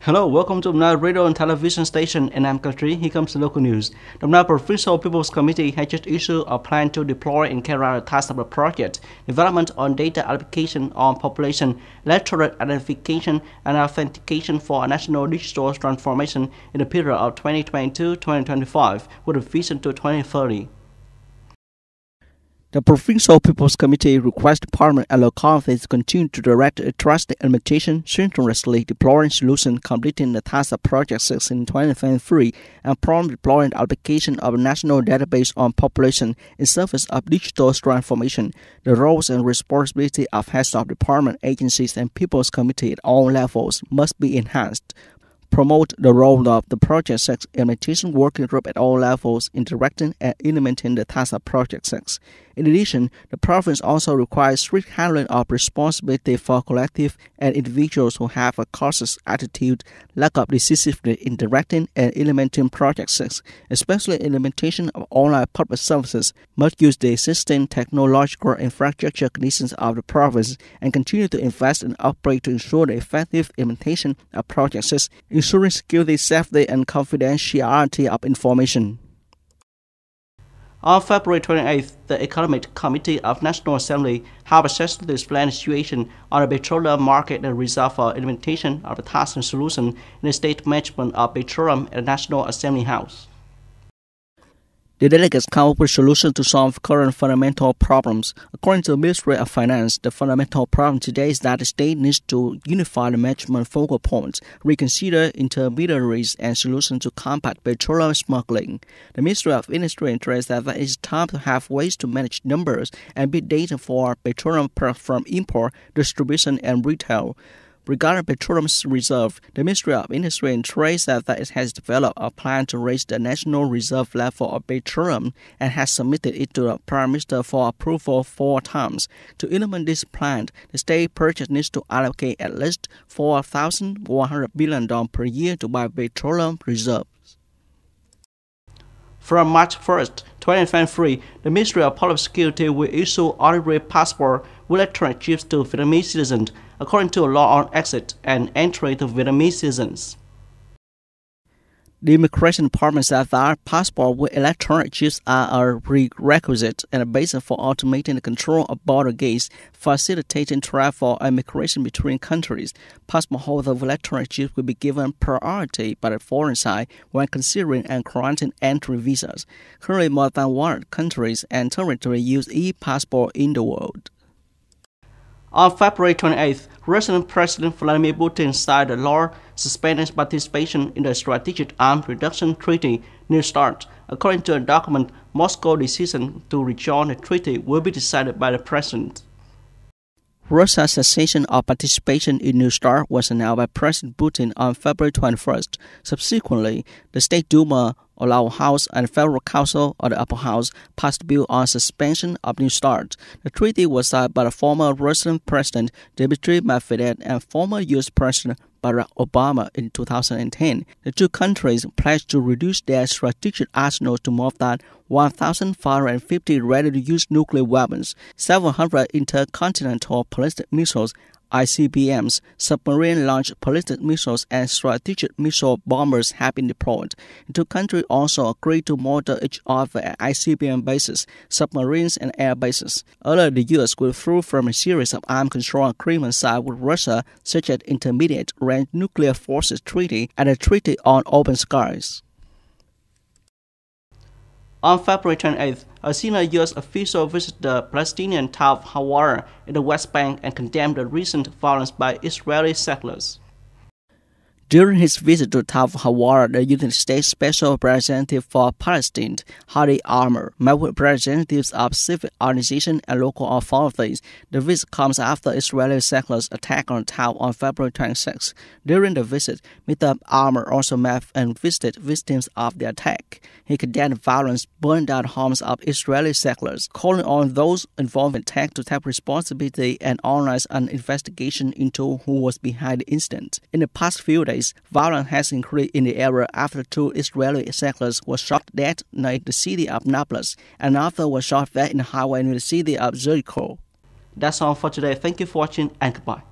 Hello, welcome to Đồng Radio and Television Station, and I'm Katri. Here comes the local news. Đồng Provincial People's Committee has just issued a plan to deploy and carry out a task of a project, development on data application on population, electorate identification and authentication for a national digital transformation in the period of 2022-2025 with a vision to 2030. The Provincial People's Committee requests Department and localities to continue to direct a trusted implementation, synchronously deploying solutions completing the task of Project 6 in 2023, and prompt deploying the application of a national database on population in service of digital transformation. The roles and responsibility of heads of department, agencies, and People's Committee at all levels must be enhanced. Promote the role of the Project 6 implementation working group at all levels in directing and implementing the task of Project 6. In addition, the province also requires strict handling of responsibility for collective and individuals who have a cautious attitude, lack of decisiveness in directing and implementing Project 6, especially implementation of online public services, must use the existing technological infrastructure conditions of the province and continue to invest in upgrade to ensure the effective implementation of Project 6, ensuring security, safety, and confidentiality of information. On February 28th, the Economic Committee of National Assembly have assessed to explain the situation on the petroleum market and resolve for implementation of the task and solution in the state management of petroleum at the National Assembly House. The delegates come up with solutions to solve current fundamental problems. According to the Ministry of Finance, the fundamental problem today is that the state needs to unify the management focal points, reconsider intermediaries, and solutions to combat petroleum smuggling. The Ministry of Industry and Trade said that it is time to have ways to manage numbers and big data for petroleum from import, distribution, and retail. Regarding petroleum reserve, the Ministry of Industry and Trade said that it has developed a plan to raise the national reserve level of petroleum and has submitted it to the Prime Minister for approval 4 times. To implement this plan, the state purchase needs to allocate at least $4,100 billion per year to buy petroleum reserves. From March 1st, 2023, the Ministry of Public Security will issue ordinary passport with electronic chips to Vietnamese citizens, according to a law on exit and entry to Vietnamese citizens. The Immigration Department said that passports with electronic chips are a prerequisite and a basis for automating the control of border gates, facilitating travel and migration between countries. Passport holders of electronic chips will be given priority by the foreign side when considering and granting entry visas. Currently, more than 100 countries and territories use e-passport in the world. On February 28th, Russian President Vladimir Putin signed a law suspending participation in the Strategic Arms Reduction Treaty New START. According to a document, Moscow's decision to rejoin the treaty will be decided by the president. Russia's cessation of participation in New START was announced by President Putin on February 21st. Subsequently, the State Duma, or Lower House, and Federal Council, or the Upper House, passed a bill on suspension of New START. The treaty was signed by the former Russian President Dmitry Medvedev and former U.S. President Barack Obama in 2010. The two countries pledged to reduce their strategic arsenals to more than 1,550 ready-to-use nuclear weapons, 700 intercontinental ballistic missiles, ICBMs, submarine-launched ballistic missiles, and strategic missile bombers have been deployed. The two countries also agreed to model each other at ICBM bases, submarines, and air bases. Earlier, the U.S. withdrew from a series of arms control agreements signed with Russia, such as Intermediate-Range Nuclear Forces Treaty and the Treaty on Open Skies. On February 28th, a senior U.S. official visited the Palestinian town of Hawara in the West Bank and condemned the recent violence by Israeli settlers. During his visit to Tal Hawara, the United States Special Representative for Palestine, Hadi Armour, met with representatives of civil organizations and local authorities. The visit comes after Israeli settlers attacked on Tal on February 26. During the visit, Mr. Armour also met and visited victims of the attack. He condemned violence, burned down homes of Israeli settlers, calling on those involved in the attack to take responsibility and organize an investigation into who was behind the incident. In the past few days, violence has increased in the area after 2 Israeli settlers were shot dead near the city of Nablus, and another was shot dead in the highway near the city of Jericho. That's all for today. Thank you for watching and goodbye.